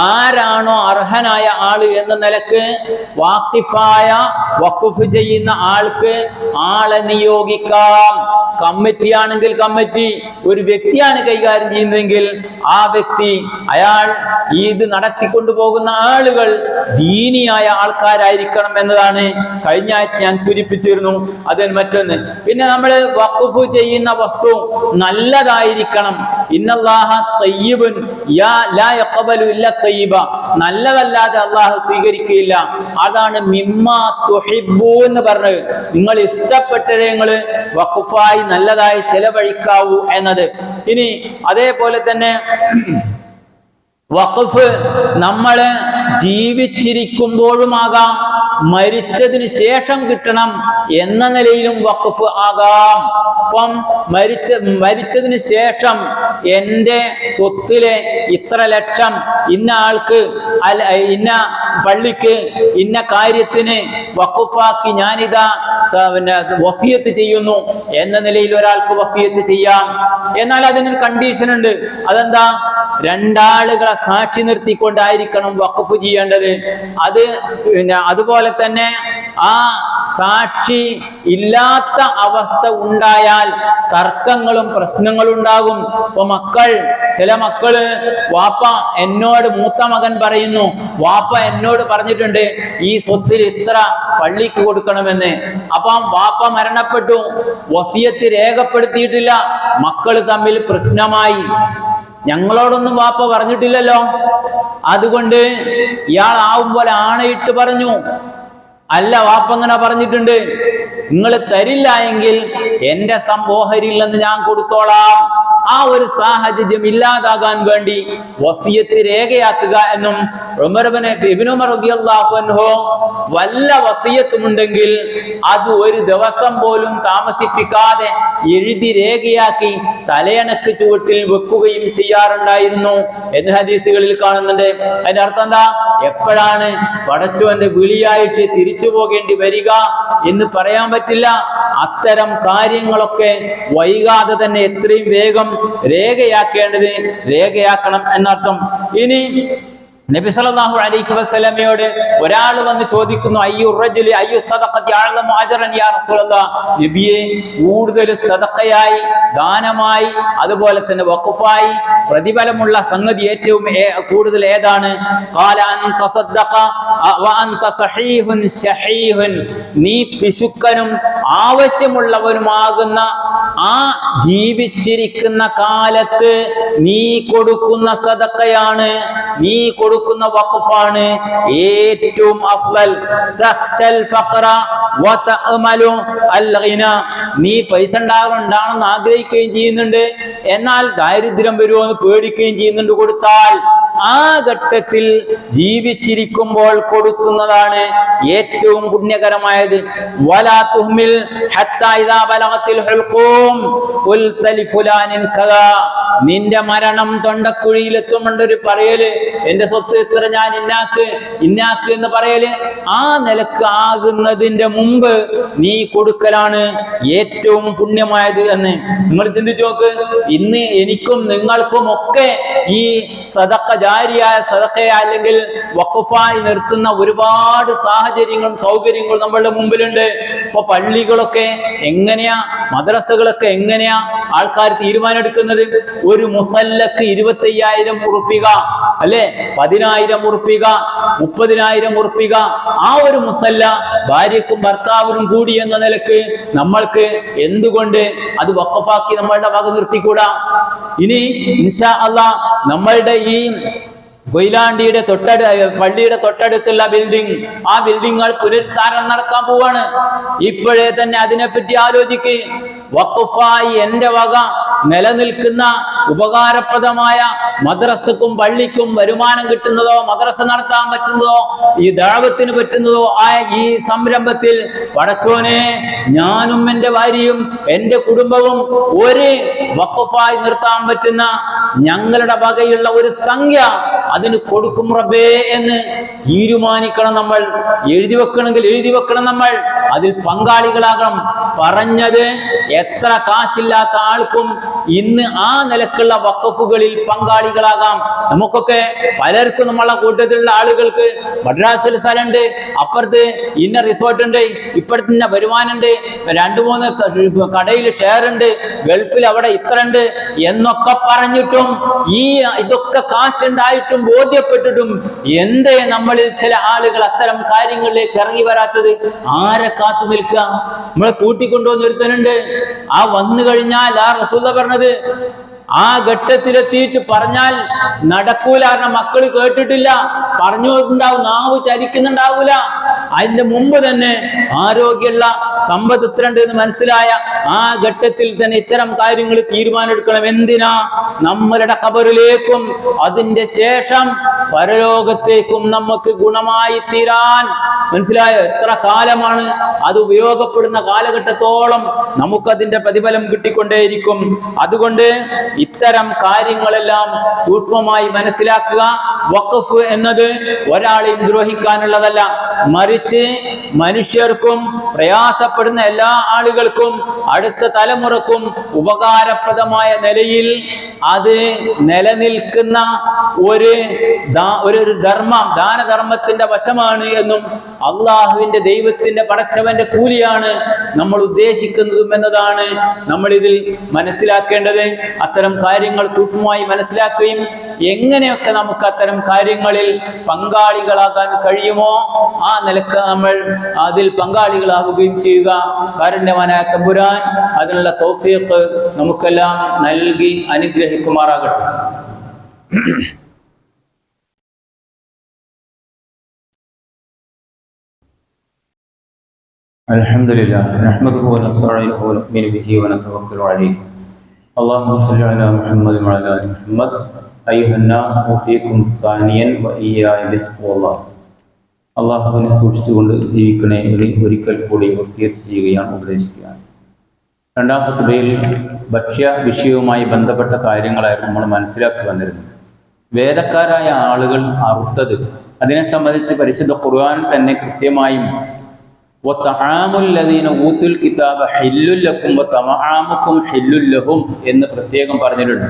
ആരാണോ അർഹനായ ആള് എന്ന നിലക്ക് വാഖിഫായ വഖഫ് ചെയ്യുന്ന ആൾക്ക് ആളെ നിയോഗിക്കാം. കമ്മിറ്റി ആണെങ്കിൽ കമ്മിറ്റി, ഒരു വ്യക്തിയാണ് കൈകാര്യം ചെയ്യുന്നതെങ്കിൽ ആ വ്യക്തി അയാൾ ഇത് നടത്തിക്കൊണ്ടു പോകുന്ന ആളുകൾ ദീനിയായ ആൾക്കാരായിരിക്കണം എന്നതാണ് കഴിഞ്ഞ ആഴ്ച ഞാൻ സൂചിപ്പിച്ചിരുന്നു. അതിന് മറ്റൊന്ന് പിന്നെ നമ്മൾ വഖഫ് ചെയ്യുന്ന വസ്തു നല്ലതായിരിക്കണം. ഇന്നല്ലാഹ തയ്യിബുൻ ലാ യഖബലു ഇല്ല തയ്യിബ, നല്ലതല്ലാതെ അള്ളാഹു സ്വീകരിക്കുകയില്ല. അതാണ് മിമ്മാ തുഹിബ്ബൂ എന്ന് പറഞ്ഞത്. നിങ്ങൾ ഇഷ്ടപ്പെട്ടത് നിങ്ങൾ വഖഫായി നല്ലതായി ചെലവഴിക്കാവൂ എന്നത്. ഇനി അതേപോലെ തന്നെ വഖഫ് നമ്മള് ജീവിച്ചിരിക്കുമ്പോഴുമാകാം, മരിച്ചതിന് ശേഷം കിട്ടണം എന്ന നിലയിലും വഖഫ് ആകാം. അപ്പം മരിച്ചതിന് ശേഷം എൻ്റെ സ്വത്തിലെ ഇത്ര ലക്ഷം ഇന്ന ആൾക്ക് ഇന്ന പള്ളിക്ക് ഇന്ന കാര്യത്തിന് വഖഫാക്കി ഞാനിതാ വസിയത്ത് ചെയ്യുന്നു എന്ന നിലയിൽ ഒരാൾക്ക് വസിയത്ത് ചെയ്യാം. എന്നാൽ അതിനൊരു കണ്ടീഷൻ ഉണ്ട്. അതെന്താ? രണ്ടാളുകളെ സാക്ഷി നിർത്തിക്കൊണ്ടായിരിക്കണം വഖഫ് ചെയ്യേണ്ടത്. അതുപോലെ തന്നെ ആ സാക്ഷി ഇല്ലാത്ത അവസ്ഥ ഉണ്ടായാൽ തർക്കങ്ങളും പ്രശ്നങ്ങളും ഉണ്ടാകും. ഇപ്പൊ ചില മക്കള് വാപ്പ എന്നോട്, മൂത്ത മകൻ പറയുന്നു, വാപ്പ എന്നോട് പറഞ്ഞിട്ടുണ്ട് ഈ സ്വത്തിൽ ഇത്ര പള്ളിക്ക് കൊടുക്കണമെന്ന്. അപ്പം വാപ്പ മരണപ്പെട്ടു, വസിയത്ത് രേഖപ്പെടുത്തിയിട്ടില്ല, മക്കള് തമ്മിൽ പ്രശ്നമായി. ഞങ്ങളോടൊന്നും വാപ്പ പറഞ്ഞിട്ടില്ലല്ലോ, അതുകൊണ്ട് ഇയാൾ പോലെ ആണയിട്ട് പറഞ്ഞു. അല്ല, വാപ്പ അങ്ങനെ പറഞ്ഞിട്ടുണ്ട്, നിങ്ങൾ തരില്ല എങ്കിൽ എന്റെ ഓഹരിയിൽ നിന്ന് ഞാൻ കൊടുത്തോളാം. ആ ഒരു സാഹചര്യം ഇല്ലാതാകാൻ വേണ്ടി വസിയത്ത് രേഖയാക്കുക എന്നും ഇബ്നു ഉമർ റളിയല്ലാഹു അൻഹു വല്ല വസിയത്തുമുണ്ടെങ്കിൽ അത് ഒരു ദിവസം പോലും താമസിപ്പിക്കാതെ എഴുതി രേഖയാക്കി തലയണക്ക് ചുവട്ടിൽ വെക്കുകയും ചെയ്യാറുണ്ടായിരുന്നു എന്ന് ഹദീസുകളിൽ കാണുന്നുണ്ട്. അതിന്റെ അർത്ഥം എന്താ? എപ്പോഴാണ് പടച്ചവന്റെ വിളിയായിട്ട് തിരിച്ചു പോകേണ്ടി വരിക എന്ന് പറയാൻ പറ്റില്ല. അത്തരം കാര്യങ്ങളൊക്കെ വൈകാതെ തന്നെ എത്രയും വേഗം രേഖയാക്കണം എന്നർത്ഥം. ഇനി നബി സല്ലല്ലാഹു അലൈഹി വസല്ലമയോട് ഒരാൾ വന്ന് ചോദിക്കുന്നു, അയ്യു സദഖത്തി അഅ്ലമു അജ്റൻ യാ റസൂലല്ലാഹ്, നബിയെ കൂടുതൽ സദഖയായി, ദാനമായി, അതുപോലെ തന്നെ വഖഫായി പ്രതിഫലമുള്ള സംഗതി ഏറ്റവും കൂടുതൽ ഏതാണ്? ഖാല അൻ തസദ്ദഖ വ അൻത സഹീഹുൻ ശഹീഹുൻ, നീ പിശുക്കനും ആവശ്യമുള്ളവനുമാകുന്ന ആ ജീവിച്ചിരിക്കുന്ന കാലത്ത് നീ കൊടുക്കുന്ന സദഖയാണ്, നീ കൊടുക്കുന്ന വഖഫാണ് ഏറ്റവും അഫ്ളൽ. തഖ്ശൽ ഫഖറ വ തഅമലു അൽ ഗിന, നീ പൈസ ഉണ്ടാകണമെന്ന് ആഗ്രഹിക്കുകയും ചെയ്യുന്നുണ്ട്, എന്നാൽ ദാരിദ്ര്യം വരുമോ എന്ന് പേടിക്കുകയും ചെയ്യുന്നുണ്ട്. കൊടുത്താൽ ആ ഘട്ടത്തിൽ ജീവിച്ചിരിക്കുമ്പോൾ കൊടുക്കുന്നതാണ് ഏറ്റവും പുണ്യകരമായത്. വലാ തുഹ്മിൽ ഹത്താ ഇദാ ബലഗത്തിൽ ഹുൽഖൂം ഖുൽത ലിഫുലാനിൻ കദാ, നിന്റെ മരണം തൊണ്ടക്കുഴിയിലെത്തുമുണ്ട് ഒരു പറയല്, എന്റെ സ്വത്ത് ഇത്ര ഞാൻ ഇന്നാക്ക് എന്ന് പറയല്. ആ നിലക്ക് ആകുന്നതിന്റെ മുമ്പ് നീ കൊടുക്കലാണ് ഏറ്റവും പുണ്യമായത് എന്ന് നിങ്ങൾ ചിന്തിച്ചു നോക്ക്. ഇന്ന് എനിക്കും നിങ്ങൾക്കും ഒക്കെ ഈ സദഖ ജാരിയായ സദഖയ അല്ലെങ്കിൽ വഖഫായി നിർത്തുന്ന ഒരുപാട് സാഹചര്യങ്ങളും സൗകര്യങ്ങളും നമ്മളുടെ മുമ്പിലുണ്ട്. ഇപ്പൊ പള്ളികളൊക്കെ എങ്ങനെയാ, മദ്രസകളൊക്കെ എങ്ങനെയാ ആൾക്കാർ തീരുമാനം എടുക്കുന്നത്? ഒരു മുസല്ലക്ക് 25,000 ഉറുപ്പിക അല്ലെ 10,000 ഉറുപ്പിക 30,000 ഉറുപ്പിക ആ ഒരു മുസല്ല ഭാര്യക്കും ഭർത്താവിനും കൂടി എന്ന നിലക്ക് നമ്മൾക്ക് എന്തുകൊണ്ട് അത് വഖഫാക്കി നമ്മളുടെ വക നിർത്തിക്കൂടാ? ഇനി ഇൻഷാ അല്ലാഹ് നമ്മളുടെ ഈ കൊയിലാണ്ടിയുടെ പള്ളിയുടെ തൊട്ടടുത്തുള്ള ബിൽഡിംഗ്, ആ ബിൽഡിങ്ങൾ പുനരുദ്ധാരണം നടക്കാൻ പോവാണ്. ഇപ്പോഴേ തന്നെ അതിനെപ്പറ്റി ആലോചിക്ക്. വഖഫായി എന്റെ വക നിലനിൽക്കുന്ന ഉപകാരപ്രദമായ മദ്രസക്കും പള്ളിക്കും വരുമാനം കിട്ടുന്നതോ മദ്രസ നടത്താൻ പറ്റുന്നതോ ഈ ദഅവത്തിന് പറ്റുന്നതോ ആയ ഈ സംരംഭത്തിൽ പടച്ചോനെ ഞാനും എൻ്റെ ഭാര്യയും എൻ്റെ കുടുംബവും ഒരു വഖഫായി നിർത്താൻ പറ്റുന്ന ഞങ്ങളുടെ വകയുള്ള ഒരു സംഖ്യ അതിന് കൊടുക്കും റബ്ബേ എന്ന് തീരുമാനിക്കണം. നമ്മൾ എഴുതി വെക്കണം. നമ്മൾ അതിൽ പങ്കാളികളാകണം. പറഞ്ഞത് എത്ര കാശില്ലാത്ത ആൾക്കും ഇന്ന് ആ നിലക്കുള്ള വഖഫുകളിൽ പങ്കാളികളാകാം. നമുക്കൊക്കെ പലർക്കും നമ്മളെ കൂട്ടത്തിലുള്ള ആളുകൾക്ക് മദ്രാസിൽ സ്ഥലമുണ്ട്, അപ്പുറത്ത് ഇന്ന റിസോർട്ട് ഉണ്ട്, ഇപ്പുറത്ത് ഇന്ന വരുമാനമുണ്ട്, 2-3 കടയിൽ ഷെയർ ഉണ്ട്, ഗൾഫിൽ അവിടെ ഇത്ര ഉണ്ട് എന്നൊക്കെ പറഞ്ഞിട്ടും ഇതൊക്കെ കാശുണ്ടായിട്ടും ബോധ്യപ്പെട്ടിട്ടും എന്തേ നമ്മളിൽ ചില ആളുകൾ അത്തരം കാര്യങ്ങളിലേക്ക് ഇറങ്ങി വരാത്തത്? ആരെ കാത്തു നിൽക്കുക? നമ്മളെ കൂട്ടിക്കൊണ്ടുവന്ന് ഒരുത്തനുണ്ട്. ആ വന്നു കഴിഞ്ഞാൽ ആ റസൂല പറഞ്ഞത് ആ ഘട്ടത്തിലെത്തിയിട്ട് പറഞ്ഞാൽ നടക്കൂല. കാരണം മക്കള് കേട്ടിട്ടില്ല, പറഞ്ഞുണ്ടാവും, നാവ് ചലിക്കുന്നുണ്ടാവൂല. അതിന്റെ മുമ്പ് തന്നെ ആരോഗ്യമുള്ള സമ്പത്ത് ഇത്രണ്ട് എന്ന് മനസ്സിലായ ആ ഘട്ടത്തിൽ തന്നെ ഇത്തരം കാര്യങ്ങൾ തീരുമാനമെടുക്കണം. എന്തിനാ? നമ്മളുടെ ഖബറിലേക്കും അതിന്റെ ശേഷം പരലോകത്തേക്കും നമുക്ക് ഗുണമായി തീരാൻ. മനസ്സിലായോ? എത്ര കാലമാണ് അത് ഉപയോഗപ്പെടുന്ന കാലഘട്ടത്തോളം നമുക്കതിന്റെ പ്രതിഫലം കിട്ടിക്കൊണ്ടേയിരിക്കും. അതുകൊണ്ട് ഇത്തരം കാര്യങ്ങളെല്ലാം സൂക്ഷ്മമായി മനസ്സിലാക്കുക. വഖഫ് എന്നത് ഒരാളെയും ദ്രോഹിക്കാനുള്ളതല്ല, മറിച്ച് മനുഷ്യർക്കും പ്രയാസപ്പെടുന്ന എല്ലാ ആളുകൾക്കും അടുത്ത തലമുറക്കും ഉപകാരപ്രദമായ നിലയിൽ അത് നിലനിൽക്കുന്ന ഒരു ധർമ്മം, ദാനധർമ്മത്തിന്റെ വശമാണ് എന്നും അള്ളാഹുവിന്റെ ദൈവത്തിന്റെ പടച്ചവന്റെ കൂലിയാണ് നമ്മൾ ഉദ്ദേശിക്കുന്നതും എന്നതാണ് നമ്മൾ ഇതിൽ മനസ്സിലാക്കേണ്ടത്. അത്തരം കാര്യങ്ങൾ സൂക്ഷ്മമായി മനസ്സിലാക്കുകയും എങ്ങനെയൊക്കെ നമുക്ക് അത്തരം കാര്യങ്ങളിൽ പങ്കാളികളാകാൻ കഴിയുമോ ആ നിലക്ക് നമ്മൾ അതിൽ പങ്കാളികളാവുകയും ചെയ്യുക. കാരുണ്യവാനായ തമ്പുരാൻ അതിനുള്ള തൗഫീഖ് നമുക്കെല്ലാം നൽകി അനുഗ്രഹിക്കുമാറാകട്ടെ. അൽഹംദുലില്ലാഹ് നഹ്മദുഹു വനസ്തഈനുഹു വനുഅ്മിനു ബിഹി വനതവക്കലു അലൈഹി. അല്ലാഹുമ്മ സ്വല്ലി അലാ മുഹമ്മദ് വഅലാ ആലി മുഹമ്മദ്. അയ്യുഹന്നാസ് ഊസീകും സാനിയൻ വഇയ്യായ ബിത്തഖ്വല്ലാഹ്. അല്ലാഹുവിനെ സൂക്ഷിച്ചുകൊണ്ട് ജീവിക്കണേ ഒരിക്കൽ കൂടി വസിയത്ത് ചെയ്യുകയാണ്, ഉപദേശിക്കുകയാണ്. രണ്ടാം ഖുതുബയിൽ ഭക്ഷ്യ വിഷയവുമായി ബന്ധപ്പെട്ട കാര്യങ്ങളായിരുന്നു നമ്മൾ മനസ്സിലാക്കി വന്നിരുന്നത്. വേദക്കാരായ ആളുകൾ അറുത്തത്, അതിനെ സംബന്ധിച്ച് പരിശുദ്ധ ഖുർആൻ തന്നെ കൃത്യമായും എന്ന് പ്രത്യേകം പറഞ്ഞിട്ടുണ്ട്.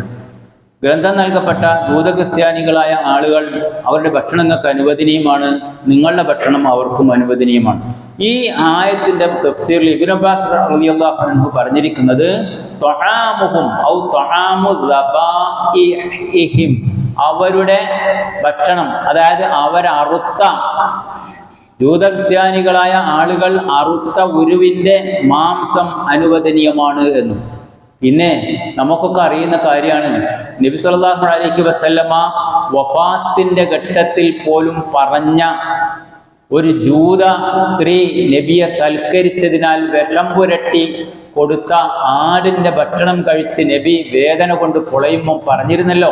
ഗ്രന്ഥം നൽകപ്പെട്ട ജൂത ക്രിസ്ത്യാനികളായ ആളുകൾ അവരുടെ ഭക്ഷണങ്ങൾക്ക് അനുവദനീയമാണ്, നിങ്ങളുടെ ഭക്ഷണം അവർക്കും അനുവദനീയമാണ്. ഈ ആയത്തിന്റെ തഫ്സീറിൽ ഇബ്നു അബ്ബാസ് റളിയല്ലാഹു അൻഹു പറഞ്ഞിരിക്കുന്നത് തആമുഹും ഔ തആമു ദബാഇഹിം, അവരുടെ ഭക്ഷണം, അതായത് അവരറുത്ത ജൂത ക്രിസ്ത്യാനികളായ ആളുകൾ അറുത്ത ഉരുവിന്റെ മാംസം അനുവദനീയമാണ് എന്നും. പിന്നെ നമുക്കൊക്കെ അറിയുന്ന കാര്യമാണ്, നബി സല്ലല്ലാഹു അലൈഹി വസല്ലമ വഫാത്തിന്റെ ഘട്ടത്തിൽ പോലും പറഞ്ഞ ഒരു ജൂത സ്ത്രീ നബിയെ സൽക്കരിച്ചതിനാൽ വിഷം പുരട്ടി കൊടുത്ത ആടിന്റെ ഭക്ഷണം കഴിച്ച് നബി വേദന കൊണ്ട് പൊളയുമ്പോൾ പറഞ്ഞിരുന്നല്ലോ,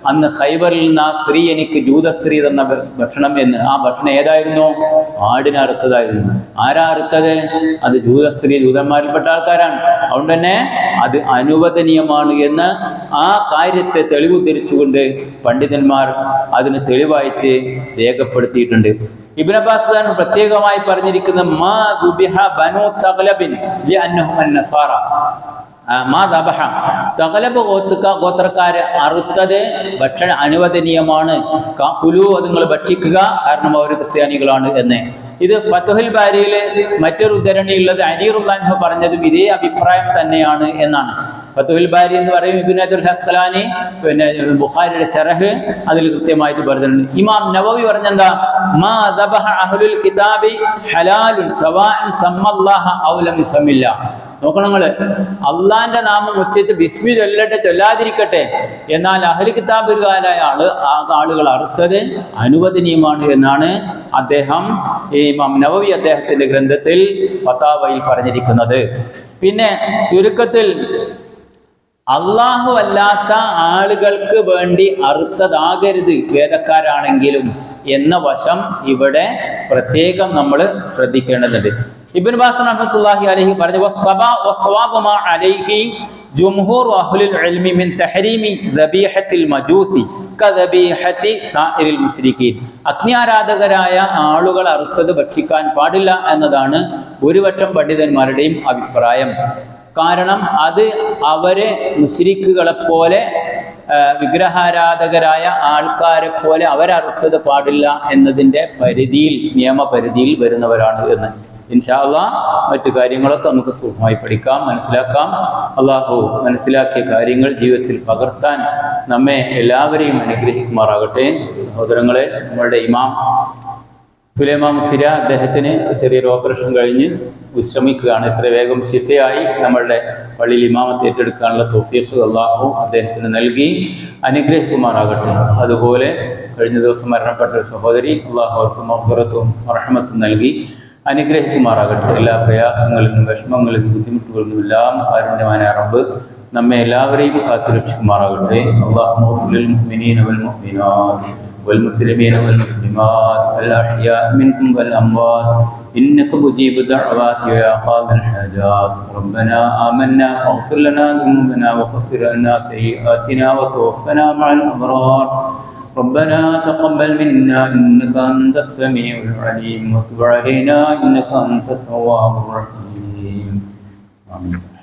അന്ന് ഖൈബറിൽ നിന്ന് ആ സ്ത്രീ എനിക്ക് ജൂത സ്ത്രീ തന്ന ഭക്ഷണം എന്ന്. ആ ഭക്ഷണം ഏതായിരുന്നു? ആടിനെ അറുത്തതായിരുന്നു. ആരാ അറുത്തത്? അത് ജൂത സ്ത്രീ, ജൂതന്മാരിൽപ്പെട്ട ആൾക്കാരാണ്. അതുകൊണ്ട് തന്നെ അത് അനുവദനീയമാണ് എന്ന് ആ കാര്യത്തെ തെളിവുദ്ധരിച്ചുകൊണ്ട് പണ്ഡിതന്മാർ അതിന് തെളിവായിട്ട് രേഖപ്പെടുത്തിയിട്ടുണ്ട്. ഇബ്നു അബ്ബാസ് ഖാൻ പ്രത്യേകമായി പറഞ്ഞിരിക്കുന്നത് മാ ദുബിഹ ബനു തഗ്ലബിൻ ലിഅന്നഹും അന്നസാറ. മാ ദബഹ, തഗ്ലബ് ഗോത്രക്കാര് അറുത്തത് ഭക്ഷണം അനുവദനീയമാണ്, കുലു അത് നിങ്ങൾ ഭക്ഷിക്കുക, കാരണം അവർ ക്രിസ്ത്യാനികളാണ് എന്ന്. ഇത് ഫത്ഹുൽ ബാരിയില് മറ്റൊരു ഉദ്ധരണിയുള്ളത് അലി റളിയല്ലാഹു അൻഹു പറഞ്ഞതും ഇതേ അഭിപ്രായം തന്നെയാണ് എന്നാണ്. ഫതുഹുൽ ബാരി എന്ന് പറയും ഇബ്നു ഹജറുൽ അസ്ഖലാനി, പിന്നെ ബുഖാരിയുടെ ശറഹ് അതിൽ കൃത്യമായിട്ട് പറഞ്ഞിട്ടുണ്ട്. ഇമാം നവവി പറഞ്ഞെന്താ, മാ ദബഹ അഹ്ലുൽ കിതാബി ഹലാലുൻ സവാഅൻ സമ്മല്ലാഹ ഔ ലം യുസമ്മില്ല. നോക്കണം നിങ്ങള്, അള്ളാന്റെ നാമം ഉച്ചരിച്ച് ബിസ്മി ചൊല്ലട്ടെ ചൊല്ലാതിരിക്കട്ടെ, എന്നാൽ അഹ്ലു കിതാബുകാരായ ആളുകൾ അറുത്തത് അനുവദനീയമാണ് എന്നാണ് അദ്ദേഹം ഇമാം നവവി അദ്ദേഹത്തിന്റെ ഗ്രന്ഥത്തിൽ ഫതാവയിൽ പറഞ്ഞിരിക്കുന്നത്. പിന്നെ ചുരുക്കത്തിൽ അള്ളാഹു അല്ലാത്ത ആളുകൾക്ക് വേണ്ടി അറുത്തതാകരുത് വേദക്കാരാണെങ്കിലും എന്ന വശം ഇവിടെ പ്രത്യേകം നമ്മൾ ശ്രദ്ധിക്കേണ്ടതുണ്ട്. ഇബ്നു ബാസ് റഹ്മത്തുള്ളാഹി അലൈഹി പറഞ്ഞു, വസ്സവാബു മാ അലൈഹി ജുംഹൂർ അഹ്ലുൽ ഇൽമി മിൻ തഹരീമി ദബീഹത്തിൽ മജൂസി കദബീഹത്തി സാഇരിൽ മുശ്രിക്കീൻ. അഗ്നിയാരാധകരായ ആളുകൾ അറുത്തത് ഭക്ഷിക്കാൻ പാടില്ല എന്നതാണ് ഭൂരിപക്ഷം പണ്ഡിതന്മാരുടെയും അഭിപ്രായം. കാരണം അത് അവരെ മുശ്രിക്കുകളെപ്പോലെ വിഗ്രഹാരാധകരായ ആൾക്കാരെ പോലെ അവരറുത്തത് പാടില്ല എന്നതിൻ്റെ പരിധിയിൽ, നിയമപരിധിയിൽ വരുന്നവരാണ് എന്ന്. ഇൻഷാ അല്ലാഹ് മറ്റു കാര്യങ്ങളൊക്കെ നമുക്ക് സുഖമായി പഠിക്കാം, മനസ്സിലാക്കാം. അള്ളാഹു മനസ്സിലാക്കിയ കാര്യങ്ങൾ ജീവിതത്തിൽ പകർത്താൻ നമ്മെ എല്ലാവരെയും അനുഗ്രഹിക്കുമാറാകട്ടെ. സഹോദരങ്ങളെ, നമ്മളുടെ ഇമാം സുലൈമാൻ മുസ്ലിയ അദ്ദേഹത്തിന് ചെറിയൊരു ഓപ്പറേഷൻ കഴിഞ്ഞ് വിശ്രമിക്കുകയാണ്. ഇത്ര വേഗം ശിഫയായി നമ്മളുടെ പള്ളിയിൽ ഇമാമത്ത് ഏറ്റെടുക്കാനുള്ള തൗഫീഖ് അള്ളാഹു അദ്ദേഹത്തിന് നൽകി അനുഗ്രഹിക്കുമാറാകട്ടെ. അതുപോലെ കഴിഞ്ഞ ദിവസം മരണപ്പെട്ട ഒരു സഹോദരി, അള്ളാഹു അവർക്ക് മഗ്ഫിറത്തും റഹ്മത്തും നൽകി അനുഗ്രഹിക്കുമാറാകട്ടെ. എല്ലാ പ്രയാസങ്ങളിൽ നിന്നും വിഷമങ്ങളിൽ നിന്നും ബുദ്ധിമുട്ടുകളിൽ നിന്നും എല്ലാം കാരുണ്യവാനായ റബ്ബ് നമ്മെ എല്ലാവരെയും കാത്തുരക്ഷിക്കുമാറാകട്ടെ. അല്ലാഹുമ്മ ലിൽ മുഅ്മിനീന വൽ മുഅ്മിനാത്ത് والمسلمين والمسلمات الأحياء منهم والأموات إنك مجيب الدعوات يا قاضي الحاجات. ربنا آمنا فاغفر لنا ذنوبنا وكفر عنا سيئاتنا وتوفنا مع الأبرار. ربنا تقبل منا إنك أنت السميع العليم وتب علينا إنك أنت التواب الرحيم. آمين.